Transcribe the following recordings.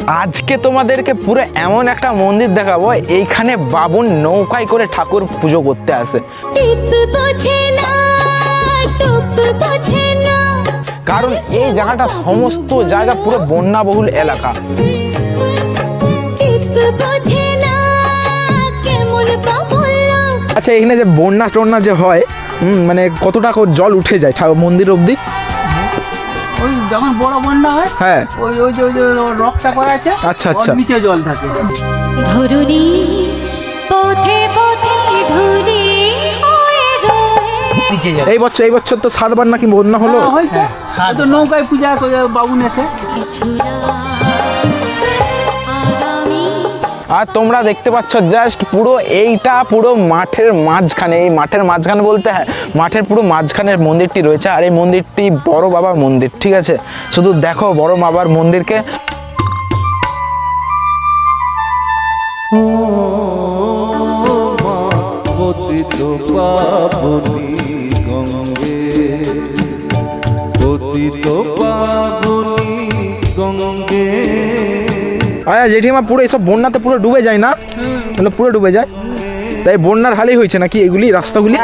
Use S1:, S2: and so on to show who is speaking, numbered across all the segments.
S1: আজকে তোমাদেরকে পুরো এমন একটা মন্দির দেখাবো, এইখানে বাবুন নৌকায় করে ঠাকুর পুজো করতে আসে। কারণ এই জায়গাটা সমস্ত জায়গা পুরো বন্যাবহুল এলাকা। আচ্ছা, এখানে যে বন্যা টন্যা যে হয়, মানে কতটা জল উঠে যায় মন্দির অবধি?
S2: ওই যখন বড় বন্যা হয়, হ্যাঁ, ওই ওই যে রকটা করা আছে, আচ্ছা আচ্ছা, নিচে জল থাকে। ধরুনি পথে পথে ধুলি হয়ে রয়।
S1: এই বছর তো 7 বার নাকি বন্যা হলো।
S2: তো নৌকায় পূজা করে বাবুন এসে।
S1: আর তোমরা দেখতে পাচ্ছ জাস্ট পুরো এইটা পুরো মাঠের মাঝখানে, এই মাঠের মাঝখানে বলতে হ্যাঁ, মাঠের পুরো মাঝখানে মন্দিরটি রয়েছে। আর এই মন্দিরটি বড় বাবার মন্দির, ঠিক আছে? শুধু দেখো বড় বাবার মন্দিরকে। আচ্ছা জেঠিমা, পুরো এইসব বন্যাতে পুরো ডুবে যায় না? তাহলে পুরো ডুবে যায়, তাই বন্যার হালেই হয়েছে নাকি এগুলি রাস্তাগুলি?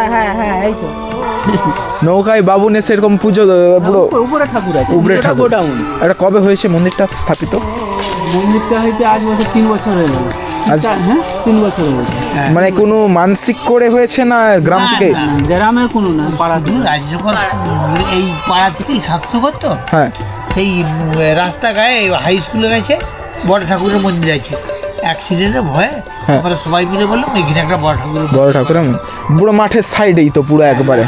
S1: নৌকায় বাবুন এসে এরকম পুজো, পুরো উপরে ঠাকুর আছে, উপরে ঠাকুর। এটা কবে হয়েছে মন্দিরটা স্থাপিত?
S2: মন্দিরটা হয়তো আজ বছর 3 বছর হয়ে গেল। আচ্ছা, হ্যাঁ 3 বছর হয়েছে।
S1: মানে কোনো মানসিক করে হয়েছে না গ্রাম থেকে?
S2: গ্রামের কোনো না, পাড়া থেকে।
S3: এই পাড়া থেকেই 700 করতো,
S1: হ্যাঁ,
S3: সেই রাস্তা গায়ে হাই স্কুলে গেছে, বড় ঠাকুরের মন্দির আছে। অ্যাক্সিডেন্টের ভয়ে আমরা সবাই মিলে বললাম এখানে একটা বড় ঠাকুরের
S1: পুরো মাঠের সাইডেই তো পুরো একবারে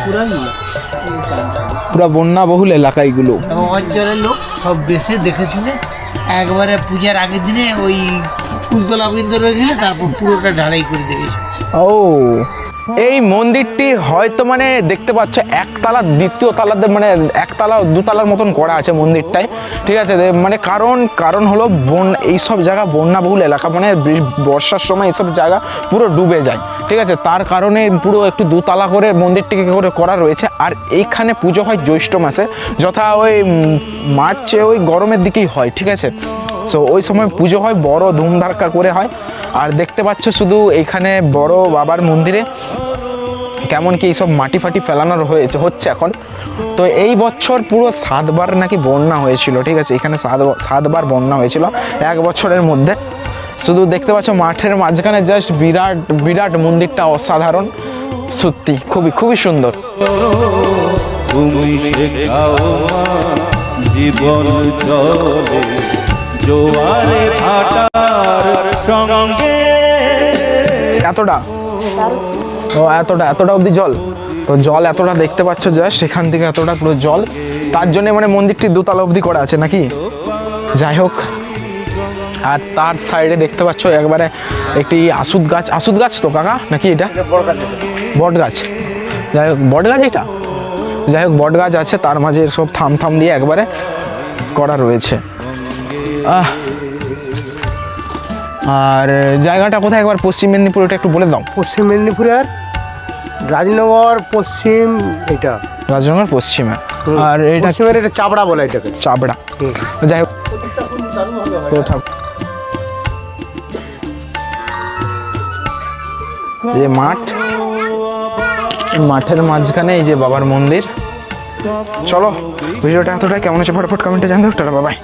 S1: পুরো বন্যা বহুল এলাকা এগুলো।
S3: এবং অঞ্চলের লোক সব বেশি দেখে শুনে একবারে পূজার আগের দিনে ওই কুলতলা বৃন্দ রয়ে গেলে তারপর পুরোটা ঢালাই করে দিয়েছে।
S1: ও, এই মন্দিরটি হয়তো মানে দেখতে পাচ্ছ একতলা, দ্বিতীয় তালাতে মানে একতলা 2 তলার মতন করা আছে মন্দিরটায়, ঠিক আছে? মানে কারণ হলো এইসব জায়গা বন্যাবহুল এলাকা, মানে বর্ষার সময় এইসব জায়গা পুরো ডুবে যায়, ঠিক আছে? তার কারণে পুরো একটু 2 তলা করে মন্দিরটিকে করে করা রয়েছে। আর এইখানে পুজো হয় জ্যৈষ্ঠ মাসে, যথা ওই মার্চে ওই গরমের দিকেই হয়, ঠিক আছে? সো ওই সময় পুজো হয়, বড় ধুমধাক্কা করে হয়। আর দেখতে পাচ্ছ শুধু এইখানে বড় বাবার মন্দিরে কেমন কি এইসব মাটি ফাটি ফেলানোর হচ্ছে এখন। তো এই বছর পুরো 7 বার নাকি বন্যা হয়েছিল, ঠিক আছে? এখানে 7 বার বন্যা হয়েছিল 1 বছরের মধ্যে। শুধু দেখতে পাচ্ছ মাঠের মাঝখানে জাস্ট বিরাট বিরাট মন্দিরটা অসাধারণ, সত্যি খুবই সুন্দর। জীবন চলে জোয়ারে ভাটার সঙ্গে। এতটা অবধি জল, তো জল এতটা দেখতে পাচ্ছ জাস্ট এখান থেকে এতটা পুরো জল। তার জন্য মানে মন্দিরটি 2 তলা অবধি করা আছে নাকি, যাই হোক। আর তার সাইডে দেখতে পাচ্ছ একবারে একটি আশুদ গাছ তো কাকা নাকি এটা? বট গাছ, যাই হোক বট গাছ, এটা যাই হোক বট গাছ আছে, তার মাঝে সব থাম দিয়ে একবারে করা রয়েছে। আর জায়গাটা কোথায় একবার? পশ্চিম মেদিনীপুর, এটা একটু বলে দাও।
S4: পশ্চিম মেদিনীপুরের রাজনগর পশ্চিম, এটা
S1: রাজনগর পশ্চিমে। আর এটা
S4: এটা চাবড়া বলে, এটাকে
S1: চাবড়া। যাই হোক, যে মাঠের মাঝখানে এই যে বাবার মন্দির। চলো ভিডিওটা এতটাই, কেমন হচ্ছে ফটাফট কমেন্টে জানাতে। Tata, bye bye.